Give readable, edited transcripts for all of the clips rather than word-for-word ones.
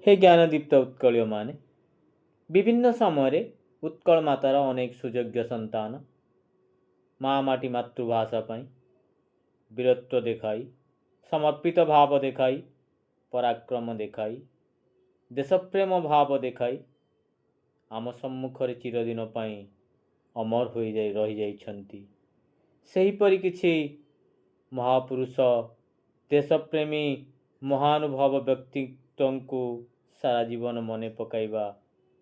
हे ज्ञानदीप्त उत्कलीय माने विभिन्न समय उत्कल मातार अनेक सुयोग्य संतान माँ माटी मातृभाषा वीरत्व देखाई समर्पित भाव देखाई पराक्रम देखाई देशप्रेम भाव देखाई आम सम्मुखरे चिरदिन अमर हो रही जाइछन्ति। सेहीपरि किछि महापुरुष देशप्रेमी महानुभव व्यक्तित्व को सारा जीवन मने पकाइबा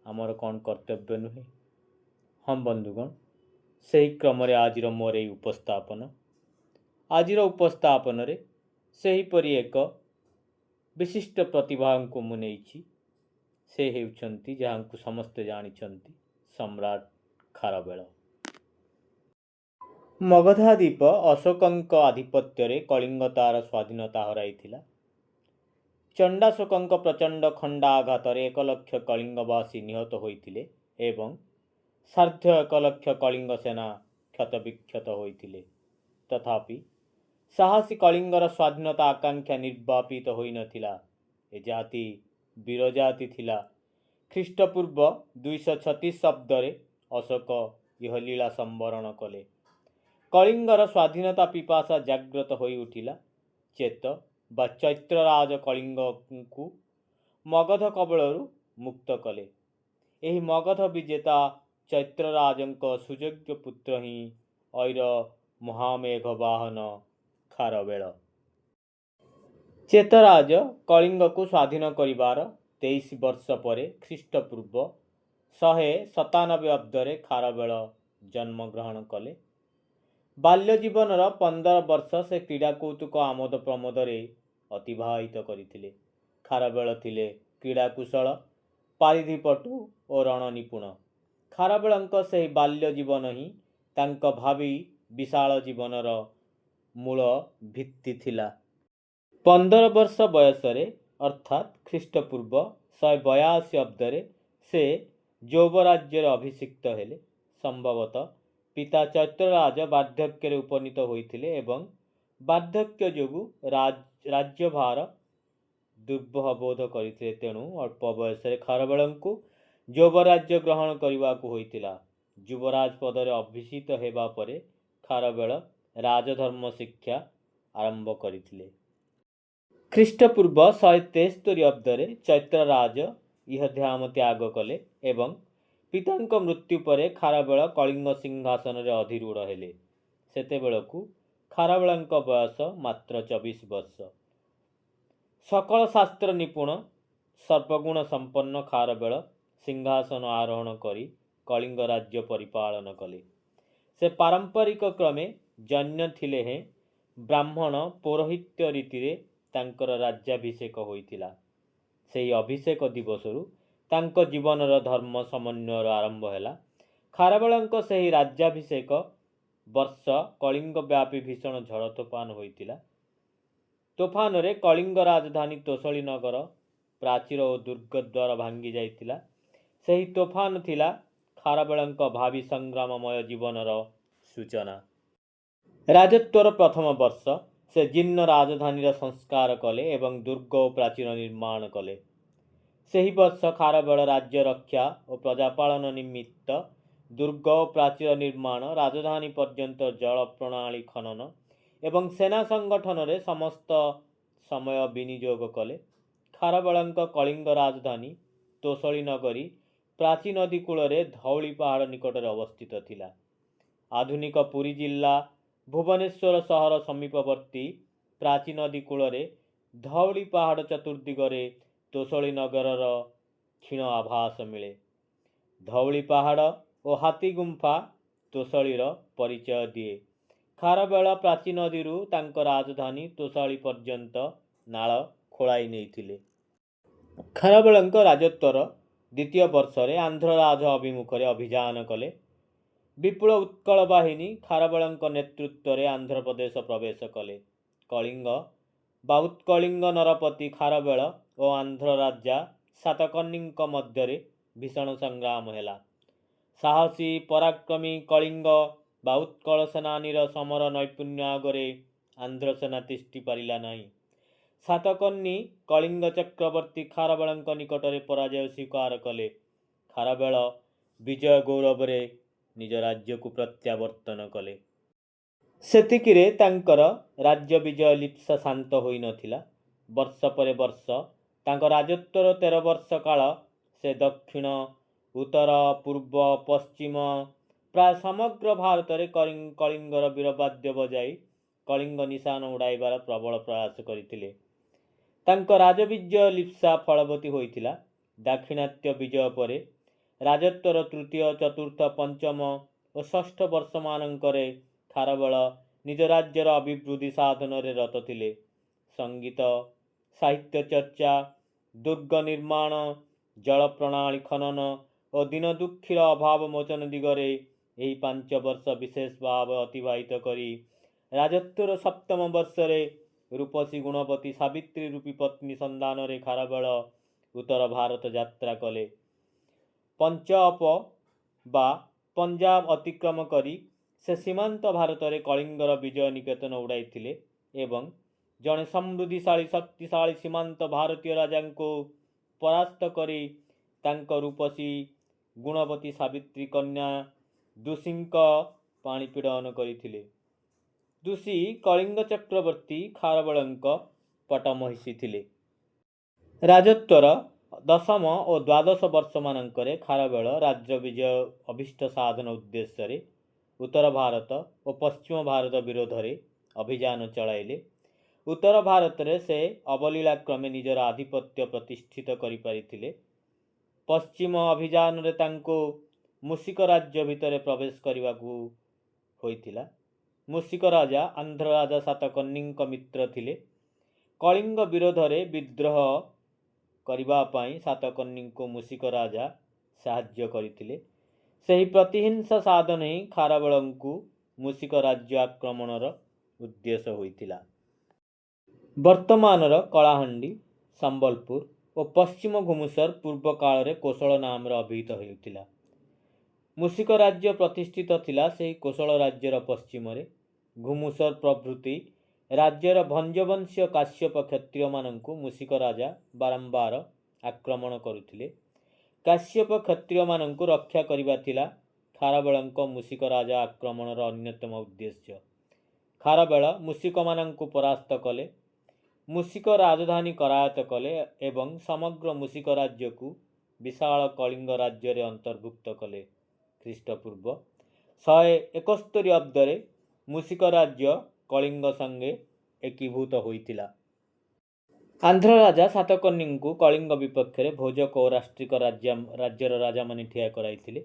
आमर कौन कर्तव्य नुहे। हम बंधुगण से क्रम आज मोर उपस्थापन रे सेहीपरि एक विशिष्ट प्रतिभा को मुझे से हेउछन्ति जहाँ को समस्ते जानिछन्ति सम्राट खारवेल। मगधाद्वीप अशोकंक आधिपत्य कलिंग तार स्वाधीनता हराइथिला। चंडाशोकंक प्रचंड खंडाघात 1 लक्ष कलिंगवासी निहत होइथिले एवं सार्ध 1 लक्ष कलिंग सेना क्षतविक्षत होइथिले। तथापि साहसी कलिंगर स्वाधीनता आकांक्षा निर्वापित होई नथिला। ए जाति वीर जाति थिला। ख्रीष्टपूर्व 236 शब्दरे अशोक यह लीला संवरण कले। कलिंगर स्वाधीनता पिपासा जाग्रत होई उठिला। चेत बा चैत्रराज कलिंग को मगध कबलरू मुक्त कले। एही मगध विजेता चैत्रराजंक सुयोग्य पुत्र ही ऐर महामेघ वाहन खारवेल। चेतराज कलिंग को स्वाधीन करिवार 23 वर्ष परे ख्रीष्टपूर्व 197 अब्दरे खारवेल जन्म ग्रहण कले। बाल्य जीवन 15 वर्ष से क्रीड़ा कौतुक आमोद प्रमोदरे अतिवाहित करथिले। खारवेल थिले क्रीड़ा कुशल पारिधिपटु और रण निपुण। खारवेलंक से बाल्य जीवन ही तांक भावी विशाल जीवनर मूल भित्ति थिला। 15 वर्ष बयसरे अर्थात ख्रीष्टपूर्व 182 अब्दरे से यौवराज्यर अभिषिक्त हेले। संभवतः पिता चैत्रराज वार्धक्य उपनीत होइथिले एवं वार्धक्य जोगु राज्यभार दुर्बह बोध करथिले। तेणु अल्प बयस खारवेलंकु यौवराज्य ग्रहण करने होइतिला। युवराज पदरे अभिषिक्त हेबा परे खारवेल राजधर्म शिक्षा आरंभ करथिले। ख्रीष्टपूर्व 173 अब्दरे चैत्रराज यह ध्याम त्याग कले एवं पितांक मृत्यु परे खारवेल कलिंग सिंहासन रे अधिरूढ़ हेले। सेतेबेलकु खारवेलंक बयस मात्र 24 वर्ष। सकल शास्त्र निपुण सर्वगुण संपन्न खारवेल सिंहासन आरोहण करी कलिंग राज्य परिपालन कले। से पारंपरिक क्रमे जन्य थिले हैं ब्राह्मण पौरोहित्य रीति तांकर राज्याभिषेक होइतिला। सेही अभिषेक दिवसरु तांक जीवनर धर्म समन्वयर आरंभ हैला। खारवेलंक सेही राज्याभिषेक वर्ष कलिंग व्यापी भीषण झड़ तोफान होइतिला। तोफान रे कलिंग राजधानी तोसली नगर प्राचीर और दुर्गद्वार भांगी जाइतिला। सेही तोफान थिला खारवेलंक भावी संग्राममय जीवनर सूचना। राजत्वर प्रथम वर्ष से जीर्ण राजधानी संस्कार कले एवं दुर्ग और प्राचीर निर्माण कले। सेही वर्ष खारवेल राज्य रक्षा और प्रजापालन निमित्त दुर्ग और प्राचीर निर्माण राजधानी पर्यंत जल प्रणाली खनन एवं सेना संगठन रे समस्त समय विनियोग कले। खारवेलंक कलिंग राजधानी तोसली नगरी प्राची नदी कूलरे धौली पहाड़ निकटरे अवस्थित थिला। आधुनिक पुरी जिला भुवनेश्वर सहर समीपवर्ती प्राची नदी कूलरे धौली पहाड़ चतुर्दिगरे तोसली नगरर क्षीण आभास मिले। धौली पहाड़ और हाथी गुंफा तोसलीर परिचय दिए। खारवेल प्राची नदीरू तांक राजधानी तोसली पर्यंत नाळ खोलाई नेइथिले। खारवेलंक राजत्वर द्वितीय वर्षरे आंध्रराज अभिमुखरे अभियान कले। विपुल उत्कल बाहिनी खारवेलंक नेतृत्व आंध्र प्रदेश प्रवेश कले। कलिंग बा उत्कलिंग नरपति खारवेल और आंध्र राजा सातकर्णीक मध्यरे भीषण संग्राम हैला। साहसी पराक्रमी कलिंग बा उत्कल सेनानीर समर नैपुण्य आगरे आंध्र सेना तिष्ठि पारिला नहीं। ସାତକର୍ଣ୍ଣୀ କଳିଙ୍ଗ ଚକ୍ରବର୍ତ୍ତୀ ଖାରବେଳଙ୍କ ନିକଟରେ ପରାଜୟ ସ୍ୱୀକାର କଲେ। ଖାରବେଳ ବିଜୟ ଗୌରବରେ ନିଜ ରାଜ୍ୟକୁ ପ୍ରତ୍ୟାବର୍ତ୍ତନ କଲେ। ସେତିକିରେ ତାଙ୍କର ରାଜ୍ୟ ବିଜୟ ଲିପ୍ସା ଶାନ୍ତ ହୋଇନଥିଲା। ବର୍ଷ ପରେ ବର୍ଷ ତାଙ୍କ ରାଜତ୍ୱର 13 ବର୍ଷ କାଳ ସେ ଦକ୍ଷିଣ, ଉତ୍ତର, ପୂର୍ବ, ପଶ୍ଚିମ ପ୍ରାୟ ସମଗ୍ର ଭାରତରେ କଳିଙ୍ଗର ବୀରବାଦ୍ୟ ବଜାଇ କଳିଙ୍ଗ ନିଶାନ ଉଡ଼ାଇବାର ପ୍ରବଳ ପ୍ରୟାସ କରିଥିଲେ। ତାଙ୍କ ରାଜବିଜୟ ଲିପ୍ସା ଫଳବତୀ ହୋଇଥିଲା। ଦାକ୍ଷିଣାତ୍ୟ ବିଜୟ ପରେ ରାଜତ୍ୱର ତୃତୀୟ, ଚତୁର୍ଥ, ପଞ୍ଚମ ଓ ଷଷ୍ଠ ବର୍ଷମାନଙ୍କରେ ଖାରବେଳ ନିଜ ରାଜ୍ୟର ଅଭିବୃଦ୍ଧି ସାଧନରେ ରତ ଥିଲେ। ସଙ୍ଗୀତ, ସାହିତ୍ୟ ଚର୍ଚ୍ଚା, ଦୁର୍ଗ ନିର୍ମାଣ, ଜଳ ପ୍ରଣାଳୀ ଖନନ ଓ ଦୀନ ଦୁଃଖୀର ଅଭାବ ମୋଚନ ଦିଗରେ ଏହି 5 ବର୍ଷ ବିଶେଷ ଭାବେ ଅତିବାହିତ କରି ରାଜତ୍ୱର 7ମ ବର୍ଷରେ ରୂପସୀ ଗୁଣବତୀ ସାବିତ୍ରୀ ରୂପୀ ପତ୍ନୀ ସନ୍ଧାନରେ ଖାରବେଳ ଉତ୍ତର ଭାରତ ଯାତ୍ରା କଲେ। ପଞ୍ଚଅପ ବା ପଞ୍ଜାବ ଅତିକ୍ରମ କରି ସେ ସୀମାନ୍ତ ଭାରତରେ କଳିଙ୍ଗର ବିଜୟ ନିକେତନ ଉଡ଼ାଇଥିଲେ ଏବଂ ଜଣେ ସମୃଦ୍ଧିଶାଳୀ ଶକ୍ତିଶାଳୀ ସୀମାନ୍ତ ଭାରତୀୟ ରାଜାଙ୍କୁ ପରାସ୍ତ କରି ତାଙ୍କ ରୂପସୀ ଗୁଣବତୀ ସାବିତ୍ରୀ କନ୍ୟା ଦୁଷୀଙ୍କ ପାଣିପୀଡ଼ନ କରିଥିଲେ। ଦୁଷୀ କଳିଙ୍ଗ ଚକ୍ରବର୍ତ୍ତୀ ଖାରବେଳଙ୍କ ପଟମହିଷୀ ଥିଲେ। ରାଜତ୍ୱର 10ମ ଓ 12ଶ ବର୍ଷମାନଙ୍କରେ ଖାରବେଳ ରାଜ୍ୟ ବିଜୟ ଅଭୀଷ୍ଟ ସାଧନ ଉଦ୍ଦେଶ୍ୟରେ ଉତ୍ତର ଭାରତ ଓ ପଶ୍ଚିମ ଭାରତ ବିରୋଧରେ ଅଭିଯାନ ଚଳାଇଲେ। ଉତ୍ତର ଭାରତରେ ସେ ଅବଲୀଳାକ୍ରମେ ନିଜର ଆଧିପତ୍ୟ ପ୍ରତିଷ୍ଠିତ କରିପାରିଥିଲେ। ପଶ୍ଚିମ ଅଭିଯାନରେ ତାଙ୍କୁ ମୂଷିକ ରାଜ୍ୟ ଭିତରେ ପ୍ରବେଶ କରିବାକୁ ହୋଇଥିଲା। ମୂଷିକ ରାଜା ଆନ୍ଧ୍ର ରାଜା ସାତକର୍ଣ୍ଣୀଙ୍କ ମିତ୍ର ଥିଲେ। କଳିଙ୍ଗ ବିରୋଧରେ ବିଦ୍ରୋହ କରିବା ପାଇଁ ସାତକର୍ଣ୍ଣୀଙ୍କୁ ମୂଷିକ ରାଜା ସାହାଯ୍ୟ କରିଥିଲେ। ସେହି ପ୍ରତିହିଂସା ସାଧନ ହିଁ ଖାରବେଳଙ୍କୁ ମୂଷିକ ରାଜ୍ୟ ଆକ୍ରମଣର ଉଦ୍ଦେଶ୍ୟ ହୋଇଥିଲା। ବର୍ତ୍ତମାନର କଳାହାଣ୍ଡି, ସମ୍ବଲପୁର ଓ ପଶ୍ଚିମ ଘୁମୁସର ପୂର୍ବ କାଳରେ କୋଶଳ ନାମରେ ଅଭିହିତ ହେଉଥିଲା। ମୂଷିକ ରାଜ୍ୟ ପ୍ରତିଷ୍ଠିତ ଥିଲା ସେହି କୋଶଳ ରାଜ୍ୟର ପଶ୍ଚିମରେ। ଘୁମୁସର ପ୍ରଭୃତି ରାଜ୍ୟର ଭଞ୍ଜବଂଶୀୟ କାଶ୍ୟପ କ୍ଷତ୍ରିୟମାନଙ୍କୁ ମୂଷିକ ରାଜା ବାରମ୍ବାର ଆକ୍ରମଣ କରୁଥିଲେ। କାଶ୍ୟପ କ୍ଷତ୍ରିୟମାନଙ୍କୁ ରକ୍ଷା କରିବା ଥିଲା ଖାରବେଳଙ୍କ ମୂଷିକ ରାଜା ଆକ୍ରମଣର ଅନ୍ୟତମ ଉଦ୍ଦେଶ୍ୟ। ଖାରବେଳ ମୂଷିକମାନଙ୍କୁ ପରାସ୍ତ କଲେ, ମୂଷିକ ରାଜଧାନୀ କରାୟତ୍ତ କଲେ ଏବଂ ସମଗ୍ର ମୂଷିକ ରାଜ୍ୟକୁ ବିଶାଳ କଳିଙ୍ଗ ରାଜ୍ୟରେ ଅନ୍ତର୍ଭୁକ୍ତ କଲେ। ଖ୍ରୀଷ୍ଟପୂର୍ବ 171 ଅବ୍ଦରେ ମୂଷିକ ରାଜ୍ୟ କଳିଙ୍ଗ ସଙ୍ଗେ ଏକୀଭୂତ ହୋଇଥିଲା। ଆନ୍ଧ୍ର ରାଜା ସାତକର୍ଣ୍ଣୀଙ୍କୁ କଳିଙ୍ଗ ବିପକ୍ଷରେ ଭୋଜକ ଓ ରାଷ୍ଟ୍ରିକ ରାଜ୍ୟର ରାଜାମାନେ ଠିଆ କରାଇଥିଲେ।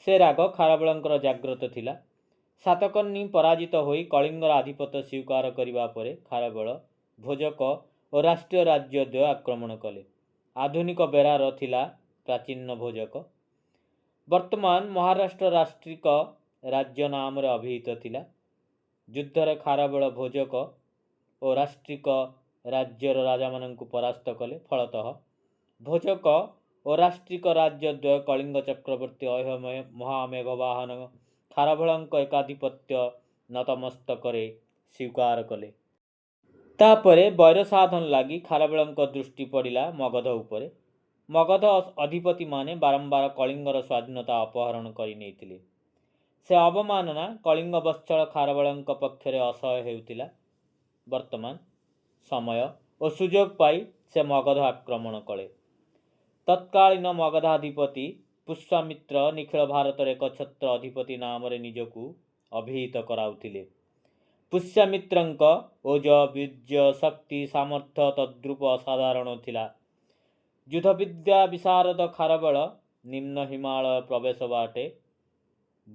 ସେ ରାଗ ଖାରବେଳଙ୍କର ଜାଗ୍ରତ ଥିଲା। ସାତକର୍ଣ୍ଣୀ ପରାଜିତ ହୋଇ କଳିଙ୍ଗର ଆଧିପତ୍ୟ ସ୍ୱୀକାର କରିବା ପରେ ଖାରବେଳ ଭୋଜକ ଓ ରାଷ୍ଟ୍ରୀୟ ରାଜ୍ୟ ଦ୍ୱୟ ଆକ୍ରମଣ କଲେ। ଆଧୁନିକ ବେରାର ଥିଲା ପ୍ରାଚୀନ ଭୋଜକ। ବର୍ତ୍ତମାନ ମହାରାଷ୍ଟ୍ର ରାଷ୍ଟ୍ରିକ ରାଜ୍ୟ ନାମରେ ଅଭିହିତ ଥିଲା। ଯୁଦ୍ଧରେ ଖାରବେଳ ଭୋଜକ ଓ ରାଷ୍ଟ୍ରିକ ରାଜ୍ୟର ରାଜାମାନଙ୍କୁ ପରାସ୍ତ କଲେ। ଫଳତଃ ଭୋଜକ ଓ ରାଷ୍ଟ୍ରିକ ରାଜ୍ୟ ଦ୍ୱୟ କଳିଙ୍ଗ ଚକ୍ରବର୍ତ୍ତୀ ମହାମେଘବାହନ ଖାରବେଳଙ୍କ ଏକାଧିପତ୍ୟ ନତମସ୍ତକରେ ସ୍ୱୀକାର କଲେ। ତାପରେ ବୈର ସାଧନ ଲାଗି ଖାରବେଳଙ୍କ ଦୃଷ୍ଟି ପଡ଼ିଲା ମଗଧ ଉପରେ। ମଗଧ ଅଧିପତିମାନେ ବାରମ୍ବାର କଳିଙ୍ଗର ସ୍ୱାଧୀନତା ଅପହରଣ କରି ନେଇଥିଲେ। ସେ ଅବମାନନା କଳିଙ୍ଗ ବତ୍ସଳ ଖାରବେଳଙ୍କ ପକ୍ଷରେ ଅସହ୍ୟ ହେଉଥିଲା। ବର୍ତ୍ତମାନ ସମୟ ଓ ସୁଯୋଗ ପାଇ ସେ ମଗଧ ଆକ୍ରମଣ କଲେ। ତତ୍କାଳୀନ ମଗଧାଧିପତି ପୁଷ୍ୟମିତ୍ର ନିଖିଳ ଭାରତର ଏକଛତ୍ର ଅଧିପତି ନାମରେ ନିଜକୁ ଅଭିହିତ କରାଉଥିଲେ। ପୁଷ୍ୟମିତ୍ରଙ୍କ ଓଜ, ବୀର୍ଯ୍ୟ, ଶକ୍ତି, ସାମର୍ଥ୍ୟ ତଦ୍ରୂପ ଅସାଧାରଣ ଥିଲା। ଯୁଦ୍ଧବିଦ୍ୟା ବିଶାରଦ ଖାରବେଳ ନିମ୍ନ ହିମାଳୟ ପ୍ରବେଶ ବାଟେ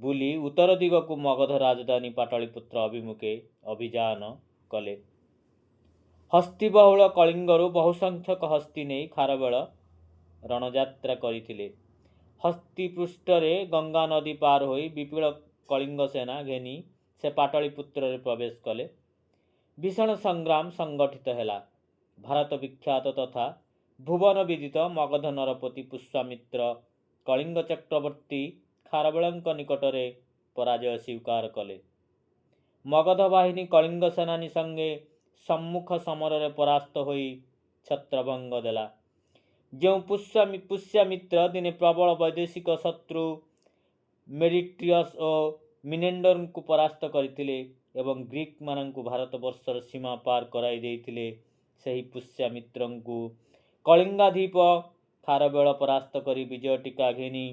ବୁଲି ଉତ୍ତର ଦିଗକୁ ମଗଧ ରାଜଧାନୀ ପାଟଳିପୁତ୍ର ଅଭିମୁଖେ ଅଭିଯାନ କଲେ। ହସ୍ତୀବହୁଳ କଳିଙ୍ଗରୁ ବହୁସଂଖ୍ୟକ ହସ୍ତୀ ନେଇ ଖାରବେଳ ରଣଯାତ୍ରା କରିଥିଲେ। ହସ୍ତୀ ପୃଷ୍ଠରେ ଗଙ୍ଗା ନଦୀ ପାର ହୋଇ ବିପୁଳ କଳିଙ୍ଗ ସେନା ଘେନି ସେ ପାଟଳିପୁତ୍ରରେ ପ୍ରବେଶ କଲେ। ଭୀଷଣ ସଂଗ୍ରାମ ସଂଗଠିତ ହେଲା। ଭାରତ ବିଖ୍ୟାତ ତଥା ଭୁବନ ବିଦିତ ମଗଧ ନରପତି ପୁଷ୍ୟମିତ୍ର କଳିଙ୍ଗ ଚକ୍ରବର୍ତ୍ତୀ ଖାରବେଳଙ୍କ ନିକଟରେ ପରାଜୟ ସ୍ୱୀକାର କଲେ। ମଗଧ ବାହିନୀ କଳିଙ୍ଗ ସେନାନୀ ସଙ୍ଗେ सम्मुख समर परास्त होई छत्रभंग देला। जो पुष्यमित्र दिने प्रबल वैदेशिक शत्रु मेरिट्रियस और मिनेंडर को परास्त करथिले एवं ग्रीक मानक भारत वर्षर सीमा पार कराई देइथिले। सही पुष्यमित्र को कलिंगाधीप खारवेल परास्त करी विजय टीका घेनी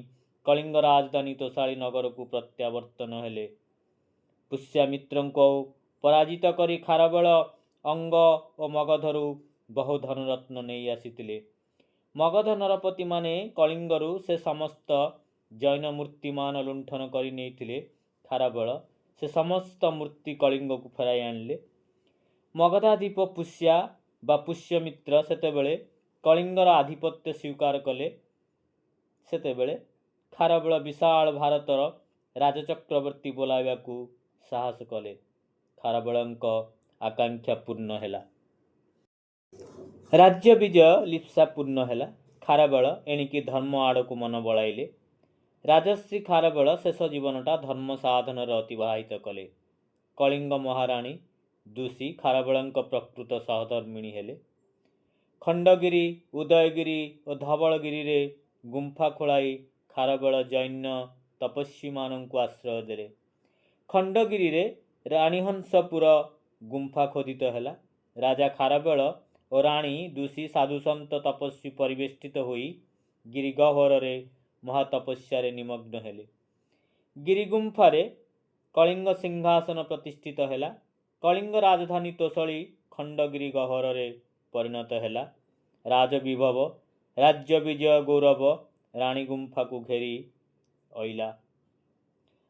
कलिंग राजधानी तोशाली नगर को प्रत्यावर्तन हेले। पुष्यमित्र को पराजित करी खारवेल अंग और मगधरू बहु धनरत्न नहीं आसीथिले। मगध नरपति माने कलिंगरू से समस्त जैन मूर्तिमान लुंठन करि नेइथिले। खारवेल से समस्त मूर्ति कलिंग को फेराई आणले। मगधाधिप पुष्या बा पुष्यमित्र सेतेबेले कलिंगर आधिपत्य स्वीकार कले। सेतेबेले खारवेल विशाल भारतर राजचक्रवर्ती बोलाइबा को साहस कले। खारवेलंक आकांक्षा पूर्ण हेला। राज्य विजय लिप्सा पूर्ण हेला। खारवेल एणिकी धर्म आड़ को मन बड़ाइले। राजश्री खारवेल शेष जीवनटा धर्म साधन अतिवाहित कले। कलिंग महाराणी दूषी खारवेलंक प्रकृत सहधर्मिणी हेले। खंडगिरी उदयगिरी और धवलगिरी रे गुंफा खोलाई खारवेल जैन तपस्वी मानक आश्रय देले। खंडगिरी रे राणीहंसपुर गुंफा खोदित हेला। राजा खारवेल और राणी दूषी साधुसंत तपस्वी परिवेष्टित होई गिरिगह्वर रे महातपस्या निमग्न हेले। गिरिगुंफारे कलिंग सिंहासन प्रतिष्ठित हेला। कलिंग राजधानी तोशली खंडगिरी गह्वर रे परिणत हेला। राजविभव राज्य विजय गौरव राणी गुंफा को घेरी अइला।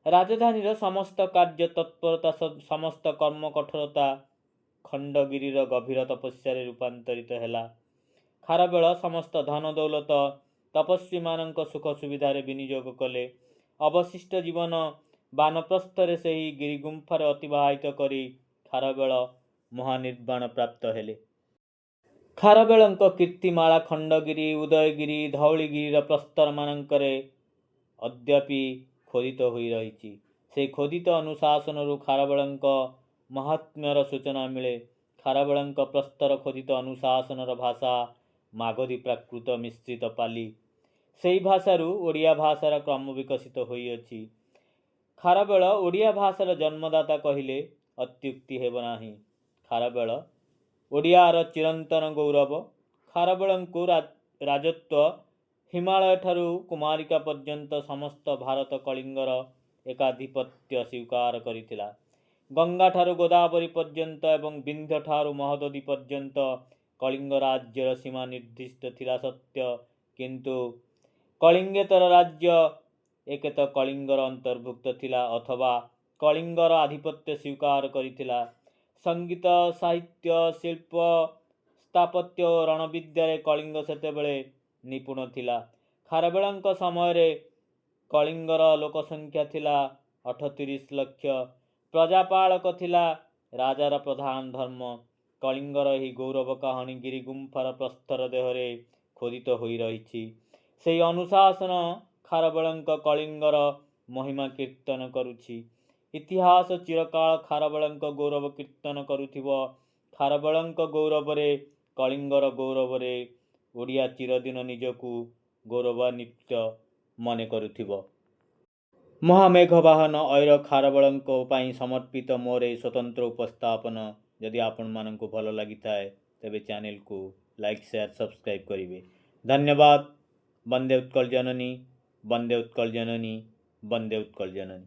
राजधानी समस्त कार्य तत्परता समस्त कर्म कठोरता खंडगिरीर गभीर तपस्या रूपांतरित हेला। खारवेल समस्त धन दौलत तपस्वी मानक सुख सुविधार विनियोग कले। अवशिष्ट जीवन बानप्रस्थरे से ही गिरिगुंफार अतिवाहित करी खारवेल महानिर्वाण प्राप्त हेले। खारवेलंक कीर्तिमाला खंडगिरी उदयगिरी धौलीगिरीर प्रस्तर मानकरे अद्यापि खोदित होई रहिछि। से खोदित अनुशासन खारवेलंक महात्म्यर सूचना मिले। खारवेलंक प्रस्तर खोदित अनुशासनर भाषा मागधी प्राकृत मिश्रित पाली। सेही भाषारू ओडिया भाषार क्रम विकसित होइअछि। खारवेल ओडिया भाषार जन्मदाता कहिले अत्युक्ति हेब नाही। खारवेल ओडियार चिरंतन गौरव। खारवेलंकु राजत्व हिमालय ठारू कुमारिका पर्यंत समस्त भारत कलिंगर एकाधिपत्य स्वीकार करिथिला। गंगा ठारू गोदावरी पर्यंत एवं विंध्य ठारू महोदधी पर्यंत कलिंग राज्यर सीमा निर्दिष्ट थिला सत्य, किंतु कलिंगेतर राज्य एकेत कलिंगर अंतर्भुक्त थिला अथवा कलिंगर आधिपत्य स्वीकार करिथिला। संगीत साहित्य शिल्प स्थापत्य और रणविद्यारे कलिंग सेतेबेले निपुण थिला। खारवेलंक समय रे कलिंगर लोकसंख्या थिला 38 लक्ष। प्रजापालक थिला राजार प्रधान धर्म। कलिंगर ही गौरव कहानी गिरिगुंफार प्रस्तर देहरे खोदित होई रहिछि। सेही अनुशासन खारवेलंक कलिंगर महिमा कीर्तन करुछि। इतिहास चिरकाल खारवेलंक गौरव कीर्तन करुथिब। खारवेलंक गौरवरे कलिंगर गौरवरे ओडिया चिरदिन निजकू गौरवान्वित मने करुथिब। महामेघवाहन ऐर खारवेलंक पई समर्पित मोर स्वतंत्र उपस्थापन यदि आपण मानकु भल लगी थाए तेबे चैनल को लाइक शेयर सब्सक्राइब करिवे। धन्यवाद। वंदे उत्कल जननी, वंदे उत्कल जननी, वंदे उत्कल जननी।